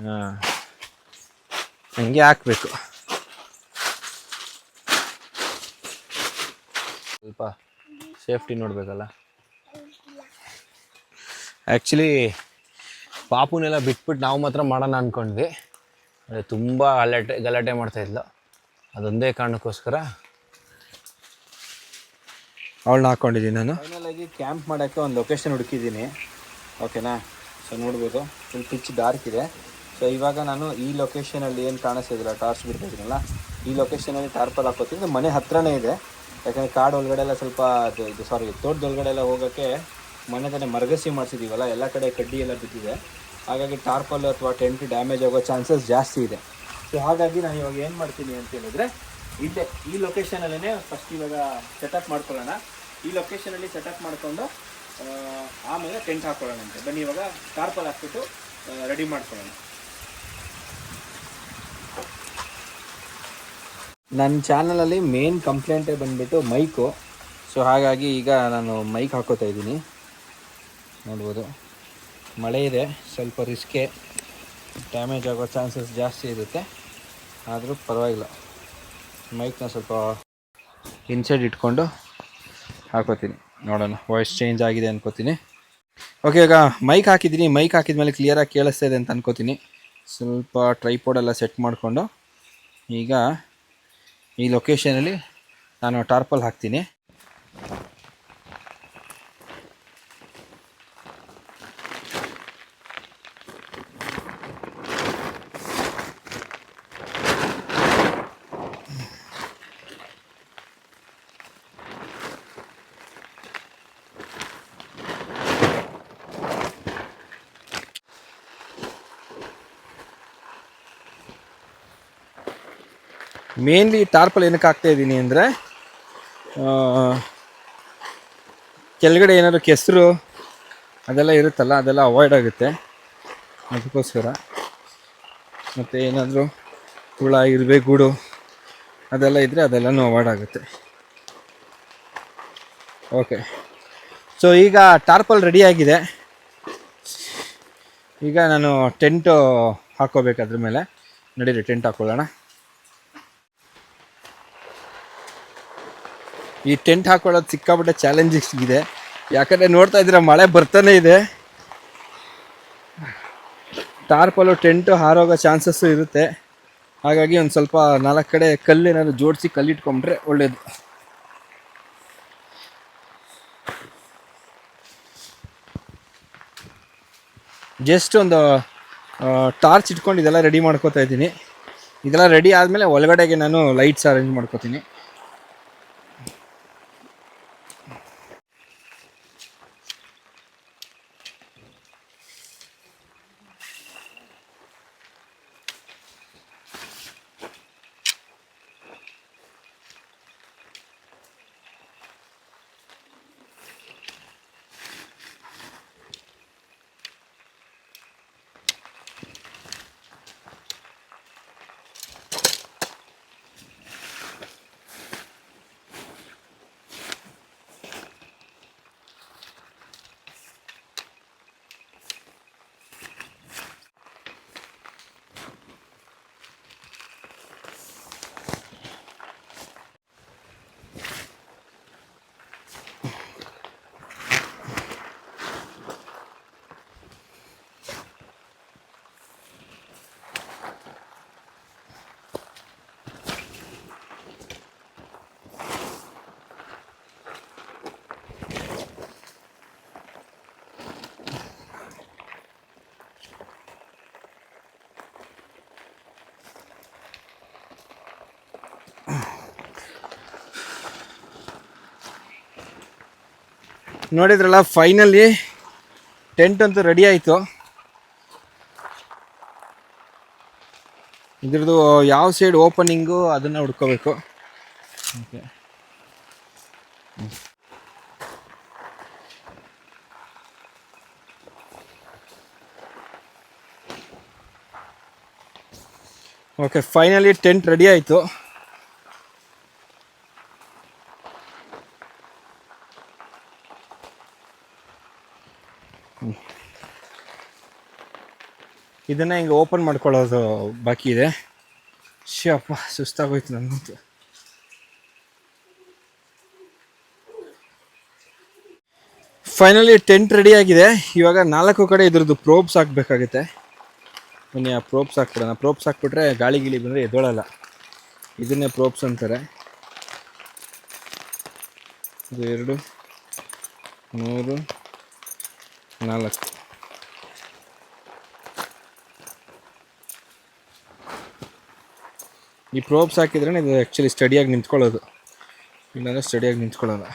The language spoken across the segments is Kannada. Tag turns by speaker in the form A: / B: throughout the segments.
A: ಹಾಂ, ಹಂಗೆ ಹಾಕಬೇಕು. ಸ್ವಲ್ಪ ಸೇಫ್ಟಿ ನೋಡಬೇಕಲ್ಲ. ಆ್ಯಕ್ಚುಲಿ ಪಾಪುನೆಲ್ಲ ಬಿಟ್ಬಿಟ್ಟು ನಾವು ಮಾತ್ರ ಮಾಡೋಣ ಅಂದ್ಕೊಂಡ್ವಿ. ಅದೇ ತುಂಬ ಗಲಾಟೆ ಮಾಡ್ತಾಯಿದ್ಲು. ಅದೊಂದೇ ಕಾರಣಕ್ಕೋಸ್ಕರ ಅವಳನ್ನ ಹಾಕ್ಕೊಂಡಿದ್ದೀನಿ ನಾನು. ಫೈನಲಾಗಿ ಕ್ಯಾಂಪ್ ಮಾಡೋಕ್ಕೆ ಒಂದು ಲೊಕೇಶನ್ ಹುಡುಕಿದ್ದೀನಿ. ಓಕೆನಾ? ಸೊ ನೋಡ್ಬೋದು, ಫುಲ್ ಪಿಚ್ ಡಾರ್ಕ್ ಇದೆ. ಸೊ ಇವಾಗ ನಾನು ಈ ಲೊಕೇಶನಲ್ಲಿ ಏನು ಕಾಣಿಸ್ತಿದ್ದಿಲ್ಲ, ಟಾರ್ಚ್ ಬಿಡ್ತಿದ್ದೀನಲ್ಲ, ಈ ಲೊಕೇಶನಲ್ಲಿ ಟಾರ್ಪಲ್ ಹಾಕೋತೀನಿ. ಮನೆ ಹತ್ರನೇ ಇದೆ. ಯಾಕಂದರೆ ಕಾಡು ಒಳಗಡೆ ಎಲ್ಲ ಸ್ವಲ್ಪ ತೋಟದೊಳಗಡೆ ಎಲ್ಲ ಹೋಗೋಕ್ಕೆ ಮನೆ ತಾನೇ ಮರಗಸಿ ಮಾಡಿಸಿದ್ದೀವಲ್ಲ, ಎಲ್ಲ ಕಡೆ ಕಡ್ಡಿ ಎಲ್ಲ ಬಿದ್ದಿದೆ. ಹಾಗಾಗಿ ಟಾರ್ಪಲ್ ಅಥವಾ ಟೆಂಟ್ ಡ್ಯಾಮೇಜ್ ಆಗೋ ಚಾನ್ಸಸ್ ಜಾಸ್ತಿ ಇದೆ. ಸೊ ಹಾಗಾಗಿ ನಾನು ಇವಾಗ ಏನು ಮಾಡ್ತೀನಿ ಅಂತ ಹೇಳಿದ್ರೆ, ಈ ಲೊಕೇಶನಲ್ಲೇ ಫಸ್ಟ್ ಇವಾಗ ಸೆಟಪ್ ಮಾಡ್ಕೊಳ್ಳೋಣ. ಈ ಲೊಕೇಶನಲ್ಲಿ ಸೆಟಪ್ ಮಾಡಿಕೊಂಡು ಆಮೇಲೆ ಟೆಂಟ್ ಹಾಕ್ಕೊಳ್ಳೋಣ ಅಂತ. ಬನ್ನಿ ಇವಾಗ ಟಾರ್ಪಲ್ ಹಾಕ್ಬಿಟ್ಟು ರೆಡಿ ಮಾಡ್ಕೊಳ್ಳೋಣ. ನನ್ನ ಚಾನಲಲ್ಲಿ ಮೇನ್ ಕಂಪ್ಲೇಂಟೇ ಬಂದುಬಿಟ್ಟು ಮೈಕು. ಸೊ ಹಾಗಾಗಿ ಈಗ ನಾನು ಮೈಕ್ ಹಾಕೋತಾ ಇದ್ದೀನಿ. ನೋಡ್ಬೋದು, ಮಳೆ ಇದೆ, ಸ್ವಲ್ಪ ರಿಸ್ಕೆ, ಡ್ಯಾಮೇಜ್ ಆಗೋ ಚಾನ್ಸಸ್ ಜಾಸ್ತಿ ಇರುತ್ತೆ. ಆದರೂ ಪರವಾಗಿಲ್ಲ, ಮೈಕ್ನ ಸ್ವಲ್ಪ ಇನ್ಸೈಡ್ ಇಟ್ಕೊಂಡು ಹಾಕೋತೀನಿ. ನೋಡೋಣ, ವಾಯ್ಸ್ ಚೇಂಜ್ ಆಗಿದೆ ಅನ್ಕೋತೀನಿ. ಓಕೆ, ಈಗ ಮೈಕ್ ಹಾಕಿದ್ದೀನಿ. ಮೈಕ್ ಹಾಕಿದ್ಮೇಲೆ ಕ್ಲಿಯರಾಗಿ ಕೇಳಿಸ್ತಾ ಇದೆ ಅಂತ ಅನ್ಕೋತೀನಿ. ಸ್ವಲ್ಪ ಟ್ರೈಪೋಡೆಲ್ಲ ಸೆಟ್ ಮಾಡಿಕೊಂಡು ಈಗ ಈ ಲೊಕೇಶನಲ್ಲಿ ನಾನು ಟಾರ್ಪಲ್ ಹಾಕ್ತೀನಿ. ಮೇನ್ಲಿ ಟಾರ್ಪಲ್ ಏನಕ್ಕೆ ಹಾಕ್ತಾ ಇದ್ದೀನಿ ಅಂದರೆ, ಕೆಳಗಡೆ ಏನಾದರೂ ಕೆಸರು ಅದೆಲ್ಲ ಇರುತ್ತಲ್ಲ, ಅದೆಲ್ಲ ಅವಾಯ್ಡ್ ಆಗುತ್ತೆ. ಅದಕ್ಕೋಸ್ಕರ. ಮತ್ತು ಏನಾದರೂ ಹುಳ ಇರುವೆ ಗೂಡು ಅದೆಲ್ಲ ಇದ್ದರೆ ಅದೆಲ್ಲನೂ ಅವಾಯ್ಡ್ ಆಗುತ್ತೆ. ಓಕೆ, ಸೊ ಈಗ ಟಾರ್ಪಲ್ ರೆಡಿಯಾಗಿದೆ. ಈಗ ನಾನು ಟೆಂಟು ಹಾಕ್ಕೋಬೇಕು ಅದ್ರ ಮೇಲೆ. ನಡೀರಿ ಟೆಂಟ್ ಹಾಕ್ಕೊಳ್ಳೋಣ. ಈ ಟೆಂಟ್ ಹಾಕೊಳ್ಳೋದು ಸಿಕ್ಕಾಪಟ್ಟೆ ಚಾಲೆಂಜಿಂಗ್ಸ್ ಇದೆ. ಯಾಕಂದರೆ ನೋಡ್ತಾ ಇದ್ದೀರ, ಮಳೆ ಬರ್ತಾನೆ ಇದೆ. ಟಾರ್ಪಲು ಟೆಂಟು ಹಾರೋಗೋ ಚಾನ್ಸಸ್ಸು ಇರುತ್ತೆ. ಹಾಗಾಗಿ ಒಂದು ಸ್ವಲ್ಪ 4 ಕಡೆ ಕಲ್ಲೇನಾದ್ರು ಜೋಡಿಸಿ ಕಲ್ಲಿಟ್ಕೊಂಡ್ರೆ ಒಳ್ಳೆಯದು. ಜಸ್ಟ್ ಒಂದು ಟಾರ್ಚ್ ಇಟ್ಕೊಂಡು ಇದೆಲ್ಲ ರೆಡಿ ಮಾಡ್ಕೋತಾ ಇದ್ದೀನಿ. ಇದೆಲ್ಲ ರೆಡಿ ಆದಮೇಲೆ ಒಳಗಡೆಗೆ ನಾನು ಲೈಟ್ಸ್ ಅರೇಂಜ್ ಮಾಡ್ಕೋತೀನಿ. ನೋಡಿದ್ರಲ್ಲ, ಫೈನಲಿ ಟೆಂಟ್ ಅಂತೂ ರೆಡಿ ಆಯಿತು. ಇದ್ರದ್ದು ಯಾವ ಸೈಡ್ ಓಪನಿಂಗು ಅದನ್ನು ಹುಡ್ಕೋಬೇಕು. Okay, okay, finally tent ready ಆಯಿತು. ಇದನ್ನು ಹಿಂಗೆ ಓಪನ್ ಮಾಡ್ಕೊಳ್ಳೋದು ಬಾಕಿ ಇದೆ. ಅಪ್ಪ ಸುಸ್ತಾಗೋಯ್ತು ನನಗಂತೂ. ಫೈನಲಿ ಟೆಂಟ್ ರೆಡಿ ಆಗಿದೆ. ಇವಾಗ 4 ಕಡೆ ಇದ್ರದ್ದು ಪ್ರೋಬ್ಸ್ ಹಾಕಬೇಕಾಗುತ್ತೆ. ಬನ್ನಿ ಆ ಪ್ರೋಬ್ಸ್ ಹಾಕ್ಬಿಡೋಣ. ಪ್ರೋಬ್ಸ್ ಹಾಕ್ಬಿಟ್ರೆ ಗಾಳಿ ಗಿಳಿ ಬಂದರೆ ಎದ್ದೋಳಲ್ಲ. ಇದನ್ನೇ ಪ್ರೋಬ್ಸ್ ಅಂತಾರೆ. 2 3 4 ಈ ಪ್ರೋಬ್ಸ್ ಹಾಕಿದ್ರೆ ಇದು ಆ್ಯಕ್ಚುಲಿ ಸ್ಟಡಿಯಾಗಿ ನಿಂತ್ಕೊಳ್ಳೋದು, ಇಲ್ಲಾಂದರೆ ಸ್ಟಡಿಯಾಗಿ ನಿಂತ್ಕೊಳ್ಳೋಲ್ಲ.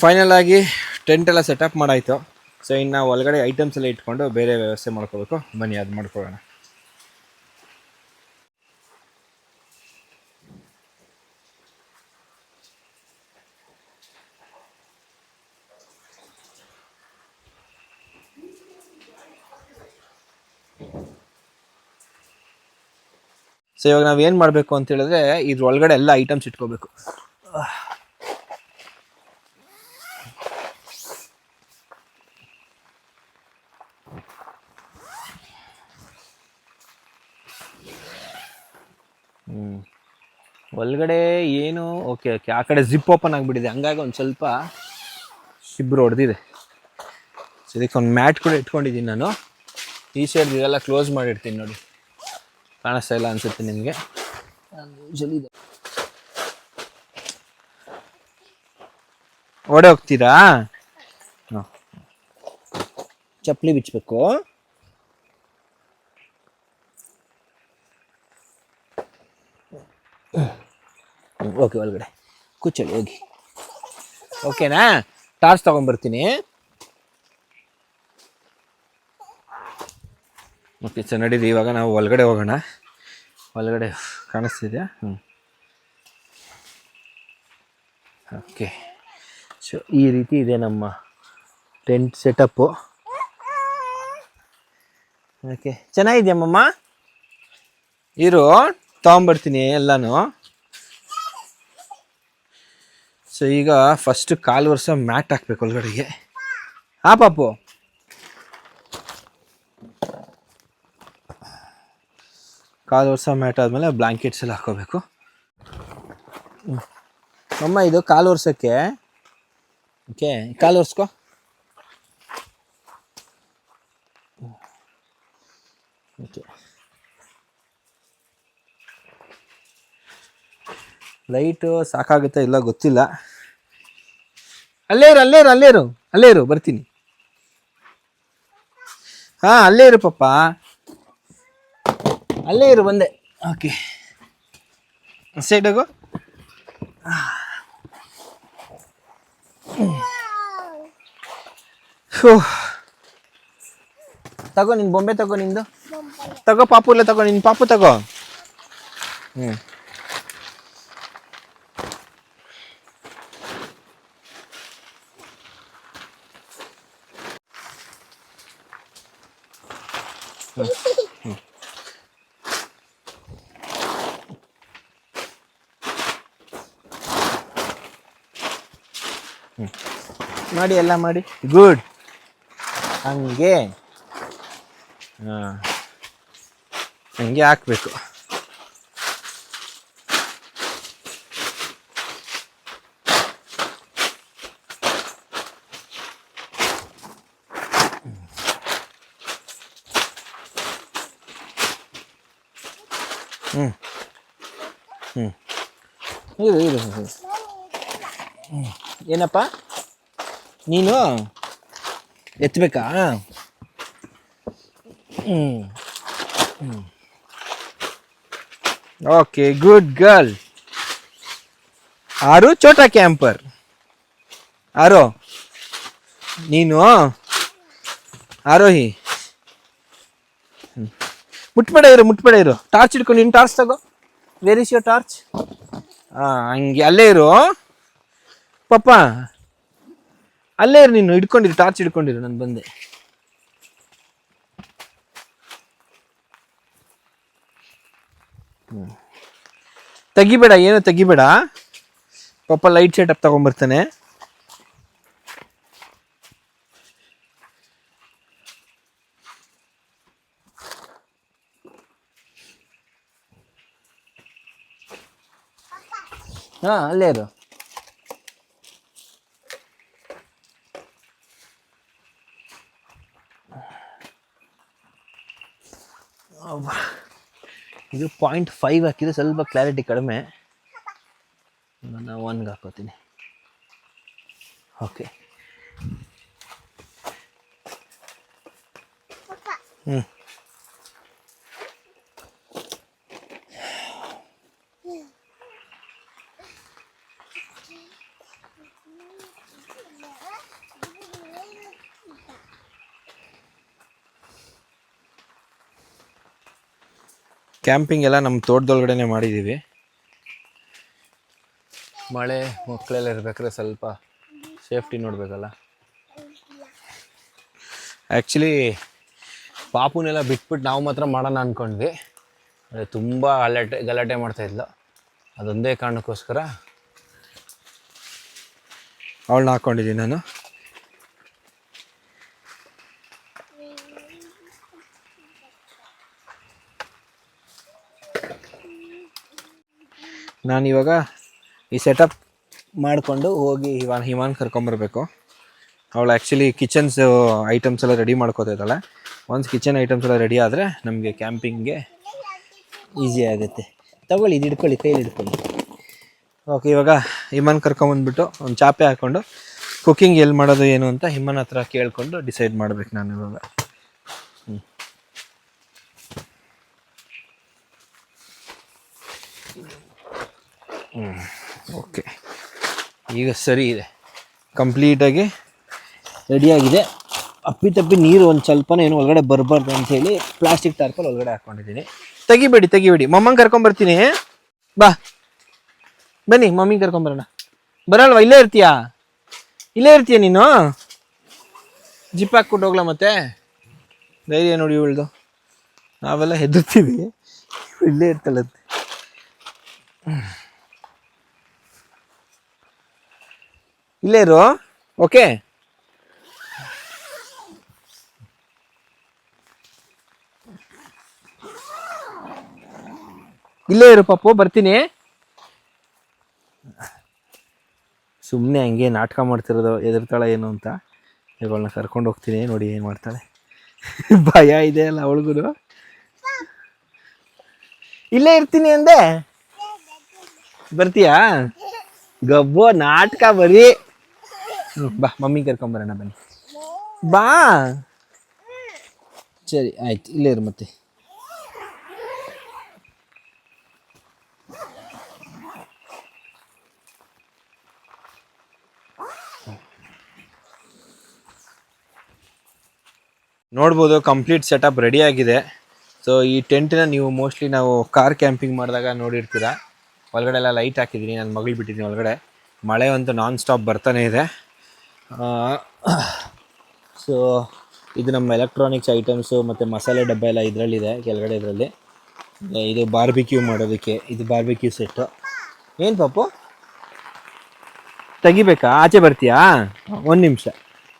A: ಫೈನಲ್ ಆಗಿ ಟೆಂಟ್ ಎಲ್ಲ ಸೆಟಪ್ ಮಾಡಾಯಿತು. ಸೊ ಇನ್ನು ಒಳಗಡೆ ಐಟಮ್ಸ್ ಎಲ್ಲ ಇಟ್ಕೊಂಡು ಬೇರೆ ವ್ಯವಸ್ಥೆ ಮಾಡ್ಕೋಬೇಕು. ಬನ್ನಿ ಅದು ಮಾಡ್ಕೊಳ್ಳೋಣ. ಸೊ ಇವಾಗ ನಾವೇನು ಮಾಡಬೇಕು ಅಂತ ಹೇಳಿದ್ರೆ ಇದ್ರ ಒಳಗಡೆ ಎಲ್ಲ ಐಟಮ್ಸ್ ಇಟ್ಕೋಬೇಕು. ಒಳಗಡೆ ಏನು ಓಕೆ ಆ ಕಡೆ ಜಿಪ್ ಓಪನ್ ಆಗಿಬಿಟ್ಟಿದೆ, ಹಂಗಾಗಿ ಒಂದು ಸ್ವಲ್ಪ ಶಿಬ್ರು ಹೊಡೆದಿದೆ. ಸೊ ಇದಕ್ಕೆ ಒಂದು ಮ್ಯಾಟ್ ಕೂಡ ಇಟ್ಕೊಂಡಿದ್ದೀನಿ ನಾನು. ಈ ಸೈಡ್ ಇದೆಲ್ಲ ಕ್ಲೋಸ್ ಮಾಡಿರ್ತೀನಿ ನೋಡಿ, ಕಾಣಿಸ್ತಾ ಇಲ್ಲ ಅನಿಸುತ್ತೆ ನಿಮಗೆ. ಇದೆ ಓಡೆ ಹೋಗ್ತೀರಾ? ಹಾಂ, ಚಪ್ಪಲಿ ಬಿಚ್ಚಬೇಕು. ಓಕೆ, ಒಳಗಡೆ ಕೂಚಳಿ ಹೋಗಿ. ಓಕೆನಾ? ಟಾರ್ಚ್ ತೊಗೊಂಡ್ಬರ್ತೀನಿ. ಓಕೆ ಸರ್, ನಡೀರಿ ಇವಾಗ ನಾವು ಒಳಗಡೆ ಹೋಗೋಣ. ಒಳಗಡೆ ಕಾಣಿಸ್ತಿದೆಯಾ? ಓಕೆ. ಸೊ ಈ ರೀತಿ ಇದೆ ನಮ್ಮ ಟೆಂಟ್ ಸೆಟಪ್ಪು. ಓಕೆ, ಚೆನ್ನಾಗಿದೆಯಮ್ಮಮ್ಮ. ಇರು ತೊಗೊಂಬರ್ತೀನಿ ಎಲ್ಲನೂ. ಸೊ ಈಗ ಫಸ್ಟ್ 1/4 ವರ್ಷ ಮ್ಯಾಟ್ ಹಾಕ್ಬೇಕು ಒಳಗಡೆಗೆ. ಪಾಪು, ಕಾಲು ವರ್ಷ ಮ್ಯಾಟ್ ಆದಮೇಲೆ ಬ್ಲ್ಯಾಂಕೆಟ್ಸ್ ಎಲ್ಲ ಹಾಕೋಬೇಕು. ಅಮ್ಮ ಇದು 1/4 ವರ್ಷಕ್ಕೆ. ಓಕೆ, 1/4 ವರ್ಷಕ್ಕೋ. ಓಕೆ, ಲೈಟು ಸಾಕಾಗುತ್ತೆ ಇಲ್ಲ ಗೊತ್ತಿಲ್ಲ. ಅಲ್ಲೇ ಇರು ಬರ್ತೀನಿ. ಹಾಂ, ಅಲ್ಲೇ ಇರು ಪಪ್ಪ, ಅಲ್ಲೇ ಇರು, ಬಂದೆ. ಓಕೆ, ಸೈಡಾಗು. ತಗೋ ನಿನ್ನ ಬೊಂಬೆ, ತಗೋ ನಿಂದು, ತಗೋ ಪಾಪು. ಇಲ್ಲ ತಗೋ, ನಿನ್ನ ಪಾಪು ತಗೋ. ಮಾಡಿ, ಎಲ್ಲ ಮಾಡಿ. ಗುಡ್, ಹಂಗೆ. ಹಾಂ, ಹಂಗೆ ಹಾಕ್ಬೇಕು. ಇದು ಏನಪ್ಪ ನೀನು ಎತ್ತಬೇಕಾ? Okay, good girl. ಆರು ಚೋಟಾ ಕ್ಯಾಂಪರ್. ಆರೋ ನೀನು ಆರೋಹಿ. ಮುಟ್ಬೇಡ ಇರು. ಟಾರ್ಚ್ ಹಿಡ್ಕೊಂಡು ನಿನ್ನ ಟಾರ್ಚ್ ತಗೋ. Where is your torch? ಹಂಗೆ ಅಲ್ಲೇ ಇರು ಪಾಪ, ಅಲ್ಲೇ ಇರು. ನೀನು ಹಿಡ್ಕೊಂಡಿರು, ಟಾರ್ಚ್ ಹಿಡ್ಕೊಂಡಿರು. ನಾನು ಬಂದೆ. ತೆಗಿಬೇಡ, ಏನು ತೆಗಿಬೇಡ ಪಾಪ. ಲೈಟ್ ಸೆಟಪ್ ತಗೊಂಡ್ಬರ್ತಾನೆ. ಅಲ್ಲೇ ಇರು. ಇದು 0.5 ಹಾಕಿದ್ರೆ ಸ್ವಲ್ಪ ಕ್ಲಾರಿಟಿ ಕಡಿಮೆ. ನಾನು 1ಗೆ ಹಾಕೋತೀನಿ. ಓಕೆ. ಕ್ಯಾಂಪಿಂಗ್ ಎಲ್ಲ ನಮ್ಮ ತೋಟದೊಳಗಡೆನೆ ಮಾಡಿದ್ದೀವಿ. ಮಳೆ ಮಕ್ಕಳೆಲ್ಲ ಇರ್ಬೇಕಾದ್ರೆ ಸ್ವಲ್ಪ ಸೇಫ್ಟಿ ನೋಡಬೇಕಲ್ಲ. ಆ್ಯಕ್ಚುಲಿ ಪಾಪುನೆಲ್ಲ ಬಿಟ್ಬಿಟ್ಟು ನಾವು ಮಾತ್ರ ಮಾಡೋಣ ಅಂದ್ಕೊಂಡ್ವಿ. ಅದೇ ತುಂಬ ಗಲಾಟೆ ಮಾಡ್ತಾಯಿದ್ಲು. ಅದೊಂದೇ ಕಾರಣಕ್ಕೋಸ್ಕರ ಅವಳನ್ನ ಹಾಕ್ಕೊಂಡಿದ್ದೀನಿ ನಾನು. ನಾನಿವಾಗ ಈ ಸೆಟಪ್ ಮಾಡಿಕೊಂಡು ಹೋಗಿ ಹಿಮಾನ್ ಕರ್ಕೊಂಬರ್ಬೇಕು. ಅವಳು ಆ್ಯಕ್ಚುಲಿ ಕಿಚನ್ಸ್ ಐಟಮ್ಸ್ ಎಲ್ಲ ರೆಡಿ ಮಾಡ್ಕೋತಾಯಿದ್ದಾಳೆ. ಒನ್ಸ್ ಕಿಚನ್ ಐಟಮ್ಸ್ ಎಲ್ಲ ರೆಡಿ ಆದರೆ ನಮಗೆ ಕ್ಯಾಂಪಿಂಗ್ಗೆ ಈಸಿ ಆಗುತ್ತೆ. ತಗೊಳ್ಳಿ, ಇದು ಹಿಡ್ಕೊಳ್ಳಿ, ಕೈಯಲ್ಲಿ ಹಿಡ್ಕೊಳ್ಳಿ. ಓಕೆ, ಇವಾಗ ಹಿಮಾನ್ ಕರ್ಕೊಂಬಂದ್ಬಿಟ್ಟು ಒಂದು ಚಾಪೆ ಹಾಕ್ಕೊಂಡು ಕುಕ್ಕಿಂಗ್ ಎಲ್ಲಿ ಮಾಡೋದು ಏನು ಅಂತ ಹಿಮನ್ ಹತ್ರ ಕೇಳಿಕೊಂಡು ಡಿಸೈಡ್ ಮಾಡ್ಬೇಕು ನಾನು ಇವಾಗ. ಓಕೆ, ಈಗ ಸರಿ ಇದೆ, ಕಂಪ್ಲೀಟಾಗಿ ರೆಡಿಯಾಗಿದೆ. ಅಪ್ಪಿತಪ್ಪಿ ನೀರು ಒಂದು ಸ್ವಲ್ಪನೇ ಏನು ಒಳಗಡೆ ಬರಬಾರ್ದು ಅಂಥೇಳಿ ಪ್ಲಾಸ್ಟಿಕ್ ಟಾರ್ಪಲ್ ಒಳಗಡೆ ಹಾಕ್ಕೊಂಡಿದ್ದೀನಿ. ತೆಗಿಬೇಡಿ, ಮಮ್ಮಂಗೆ ಕರ್ಕೊಂಬರ್ತೀನಿ. ಬಾ, ಬನ್ನಿ, ಮಮ್ಮಿಗೆ ಕರ್ಕೊಂಬರೋಣ. ಬರಲ್ವಾ? ಇಲ್ಲೇ ಇರ್ತೀಯ ನೀನು? ಜಿಪ್ ಹಾಕ್ಬಿಟ್ಟು ಹೋಗ್ಲಾ? ಮತ್ತೆ ಧೈರ್ಯ ನೋಡಿ ಇವಳ್ದು. ನಾವೆಲ್ಲ ಹೆದರ್ತೀವಿ, ಇಲ್ಲೇ ಇರ್ತಲ್ಲಂತೆ. ಇಲ್ಲೇ ಇರು. ಓಕೆ, ಇಲ್ಲೇ ಇರು ಪಾಪು, ಬರ್ತೀನಿ. ಸುಮ್ಮನೆ ಹಂಗೆ ನಾಟಕ ಮಾಡ್ತಿರೋದು, ಎದುರ್ತಾಳೆ ಏನು ಅಂತ. ಇವುಗಳನ್ನ ಕರ್ಕೊಂಡು ಹೋಗ್ತೀನಿ, ನೋಡಿ ಏನು ಮಾಡ್ತಾಳೆ. ಭಯ ಇದೆ ಅಲ್ಲ ಅವಳಿಗೂ. ಇಲ್ಲೇ ಇರ್ತೀನಿ ಅಂದೆ, ಬರ್ತೀಯಾ? ಗಬ್ಬೋ ನಾಟಕ ಬರೀ. ಬಾ, ಮಮ್ಮಿ ಕರ್ಕೊಂಬರೋಣ, ಬನ್ನಿ. ಬಾ, ಸರಿ ಆಯ್ತು, ಇಲ್ಲೇ ಇರು. ಮತ್ತೆ ನೋಡ್ಬೋದು ಕಂಪ್ಲೀಟ್ ಸೆಟಪ್ ರೆಡಿ ಆಗಿದೆ. ಸೊ ಈ ಟೆಂಟ್ನ ನೀವು ಮೋಸ್ಟ್ಲಿ ನಾವು ಕಾರ್ ಕ್ಯಾಂಪಿಂಗ್ ಮಾಡಿದಾಗ ನೋಡಿರ್ತೀರ. ಒಳಗಡೆ ಎಲ್ಲ ಲೈಟ್ ಹಾಕಿದ್ದೀನಿ, ನನ್ನ ಮಗಳು ಬಿಟ್ಟಿದ್ದೀನಿ ಒಳಗಡೆ. ಮಳೆ ಅಂತೂ ನಾನ್ ಸ್ಟಾಪ್ ಬರ್ತಾನೆ ಇದೆ. ಸೊ ಇದು ನಮ್ಮ ಎಲೆಕ್ಟ್ರಾನಿಕ್ಸ್ ಐಟಮ್ಸು ಮತ್ತು ಮಸಾಲೆ ಡಬ್ಬ ಎಲ್ಲ ಇದರಲ್ಲಿದೆ ಕೆಳಗಡೆ. ಇದರಲ್ಲಿ ಇದು ಬಾರ್ಬಿಕ್ಯೂ ಮಾಡೋದಕ್ಕೆ, ಇದು ಬಾರ್ಬಿಕ್ಯೂ ಸೆಟ್ಟು. ಏನು ಪಾಪು ತೆಗಿಬೇಕಾ? ಆಚೆ ಬರ್ತೀಯಾ? 1 ನಿಮಿಷ.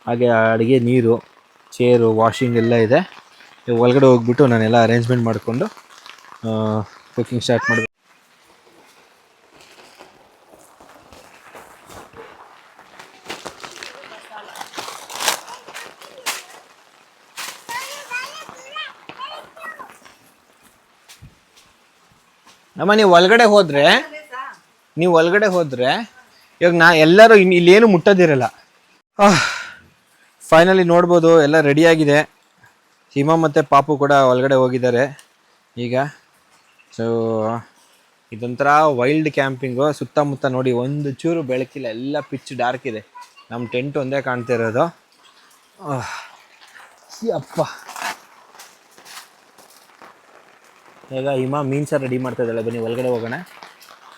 A: ಹಾಗೆ ಅಡುಗೆ ನೀರು, ಚೇರು, ವಾಷಿಂಗ್ ಎಲ್ಲ ಇದೆ. ಒಳಗಡೆ ಹೋಗ್ಬಿಟ್ಟು ನಾನೆಲ್ಲ ಅರೇಂಜ್ಮೆಂಟ್ ಮಾಡಿಕೊಂಡು ಕುಕಿಂಗ್ ಸ್ಟಾರ್ಟ್ ಮಾಡಬೇಕು. ಅಮ್ಮ ನೀವು ಒಳಗಡೆ ಹೋದರೆ ಇವಾಗ ಎಲ್ಲರೂ ಇಲ್ಲೇನು ಮುಟ್ಟೋದಿರಲ್ಲ. ಫೈನಲಿ ನೋಡ್ಬೋದು ಎಲ್ಲ ರೆಡಿಯಾಗಿದೆ. ಹಿಮ ಮತ್ತು ಪಾಪು ಕೂಡ ಒಳಗಡೆ ಹೋಗಿದ್ದಾರೆ ಈಗ. ಸೊ ಇದೊಂಥರ ವೈಲ್ಡ್ ಕ್ಯಾಂಪಿಂಗು. ಸುತ್ತಮುತ್ತ ನೋಡಿ ಒಂದು ಚೂರು ಬೆಳಕಿಲ್ಲ, ಎಲ್ಲ ಪಿಚ್ ಡಾರ್ಕ್ ಇದೆ. ನಮ್ಮ ಟೆಂಟ್ ಒಂದೇ ಕಾಣ್ತಾ ಇರೋದು. ಅಪ್ಪ ಈಗ ಹಿಮ ಮೀನ್ಸ ರೆಡಿ ಮಾಡ್ತಾ ಇದ್ದಾಳೆ, ಬನ್ನಿ ಒಳಗಡೆ ಹೋಗೋಣ.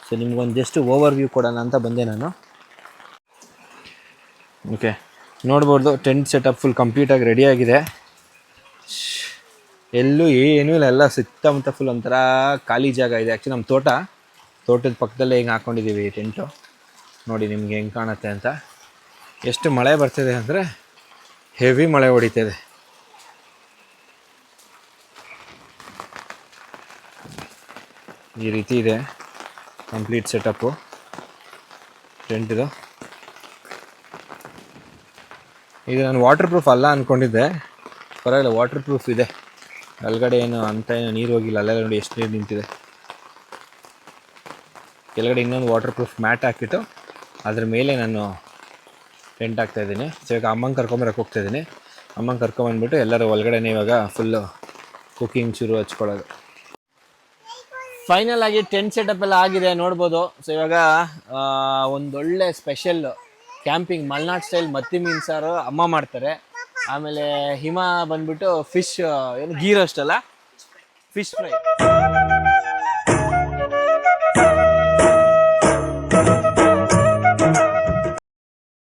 A: ಸೊ ನಿಮ್ಗೊಂದು ಜಸ್ಟ್ ಓವರ್ ವ್ಯೂ ಕೊಡೋಣ ಅಂತ ಬಂದೆ ನಾನು. ಓಕೆ, ನೋಡ್ಬೋದು ಟೆಂಟ್ ಸೆಟಪ್ ಫುಲ್ ಕಂಪ್ಲೀಟಾಗಿ ರೆಡಿಯಾಗಿದೆ. ಎಲ್ಲೂ ಏನೂ ಇಲ್ಲ, ಎಲ್ಲ ಸುತ್ತಮುತ್ತ ಫುಲ್ ಒಂಥರ ಖಾಲಿ ಜಾಗ ಇದೆ. ಆ್ಯಕ್ಚುಲಿ ನಮ್ಮ ತೋಟದ ಪಕ್ಕದಲ್ಲೇ ಹಿಂಗೆ ಹಾಕ್ಕೊಂಡಿದ್ದೀವಿ ಟೆಂಟು. ನೋಡಿ ನಿಮ್ಗೆ ಹೆಂಗೆ ಕಾಣುತ್ತೆ ಅಂತ. ಎಷ್ಟು ಮಳೆ ಬರ್ತಿದೆ ಅಂದರೆ ಹೆವಿ ಮಳೆ ಹೊಡಿತಿದೆ. ಈ ರೀತಿ ಇದೆ ಕಂಪ್ಲೀಟ್ ಸೆಟಪ್ಪು ಟೆಂಟಿದು. ಇದು ನಾನು ವಾಟರ್ ಪ್ರೂಫ್ ಅಲ್ಲ ಅಂದ್ಕೊಂಡಿದ್ದೆ, ಪರವಾಗಿಲ್ಲ ವಾಟರ್ ಪ್ರೂಫ್ ಇದೆ. ಒಳಗಡೆ ಏನು ನೀರು ಹೋಗಿಲ್ಲ, ಅಲ್ಲೆಲ್ಲ ನೋಡಿ ಎಷ್ಟು ನೀರು ನಿಂತಿದೆ. ಕೆಳಗಡೆ ಇನ್ನೊಂದು ವಾಟರ್ ಪ್ರೂಫ್ ಮ್ಯಾಟ್ ಹಾಕಿಟ್ಟು ಅದ್ರ ಮೇಲೆ ನಾನು ಟೆಂಟ್ ಹಾಕ್ತಾಯಿದ್ದೀನಿ. ಸೊ ಈಗ ಅಮ್ಮಂಗೆ ಕರ್ಕೊಂಬರಕ್ಕೆ ಹೋಗ್ತಾಯಿದ್ದೀನಿ. ಅಮ್ಮಂಗೆ ಕರ್ಕೊಂಬಂದ್ಬಿಟ್ಟು ಎಲ್ಲರೂ ಒಳಗಡೆನೇ ಇವಾಗ ಫುಲ್ಲು ಕುಕ್ಕಿಂಗ್ ಶುರು ಹಚ್ಕೊಳ್ಳೋದು. ಫೈನಲ್ ಆಗಿ ಟೆಂಟ್ ಸೆಟಪ್ ಎಲ್ಲ ಆಗಿದೆ, ನೋಡ್ಬೋದು. ಸೊ ಇವಾಗ ಒಂದೊಳ್ಳೆ ಸ್ಪೆಷಲ್ ಕ್ಯಾಂಪಿಂಗ್ ಮಲ್ನಾಡ್ ಸ್ಟೈಲ್ ಮತ್ತಿ ಮೀನು ಸಾರು ಅಮ್ಮ ಮಾಡ್ತಾರೆ. ಆಮೇಲೆ ಹಿಮ ಬಂದ್ಬಿಟ್ಟು ಫಿಶ್ ಏನು ಗೀ ರೋಸ್ಟ್ ಅಲ್ಲ, ಫಿಶ್ ಫ್ರೈ.